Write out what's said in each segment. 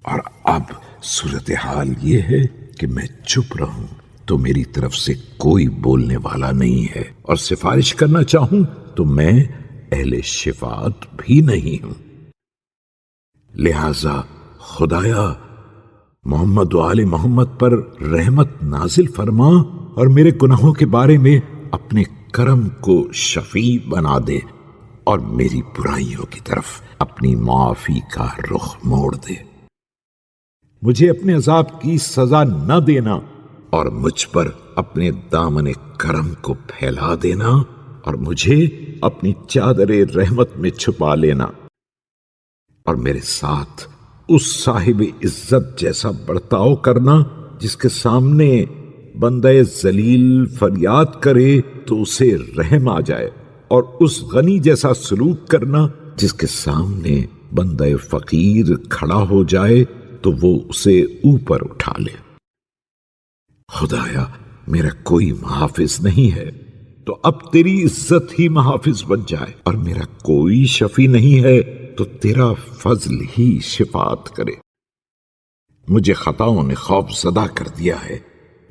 اور اب صورتحال یہ ہے کہ میں چپ رہوں تو میری طرف سے کوئی بولنے والا نہیں ہے، اور سفارش کرنا چاہوں تو میں اہل شفاعت بھی نہیں ہوں۔ لہذا خدایا محمد و آل محمد پر رحمت نازل فرما اور میرے گناہوں کے بارے میں اپنے کرم کو شفیع بنا دے، اور میری برائیوں کی طرف اپنی معافی کا رخ موڑ دے۔ مجھے اپنے عذاب کی سزا نہ دینا، اور مجھ پر اپنے دامن کرم کو پھیلا دینا، اور مجھے اپنی چادر رحمت میں چھپا لینا، اور میرے ساتھ اس صاحب عزت جیسا برتاؤ کرنا جس کے سامنے بندہ ذلیل فریاد کرے تو اسے رحم آ جائے، اور اس غنی جیسا سلوک کرنا جس کے سامنے بندہ فقیر کھڑا ہو جائے تو وہ اسے اوپر اٹھا لے۔ خدایا میرا کوئی محافظ نہیں ہے تو اب تیری عزت ہی محافظ بن جائے، اور میرا کوئی شفیع نہیں ہے تو تیرا فضل ہی شفاعت کرے۔ مجھے خطاؤں نے خوف زدہ کر دیا ہے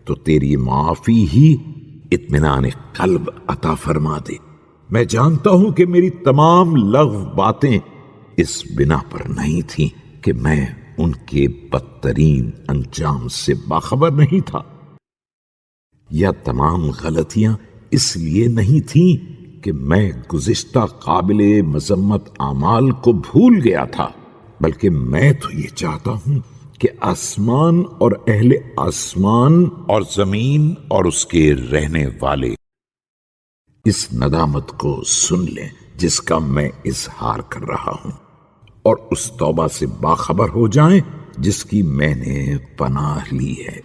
تو تیری معافی ہی اطمینان قلب عطا فرما دے۔ میں جانتا ہوں کہ میری تمام لغو باتیں اس بنا پر نہیں تھیں کہ میں ان کے بدترین انجام سے باخبر نہیں تھا، یا تمام غلطیاں اس لیے نہیں تھیں کہ میں گزشتہ قابل مذمت اعمال کو بھول گیا تھا، بلکہ میں تو یہ چاہتا ہوں کہ آسمان اور اہل آسمان اور زمین اور اس کے رہنے والے اس ندامت کو سن لیں جس کا میں اظہار کر رہا ہوں، اور اس توبہ سے باخبر ہو جائیں جس کی میں نے پناہ لی ہے۔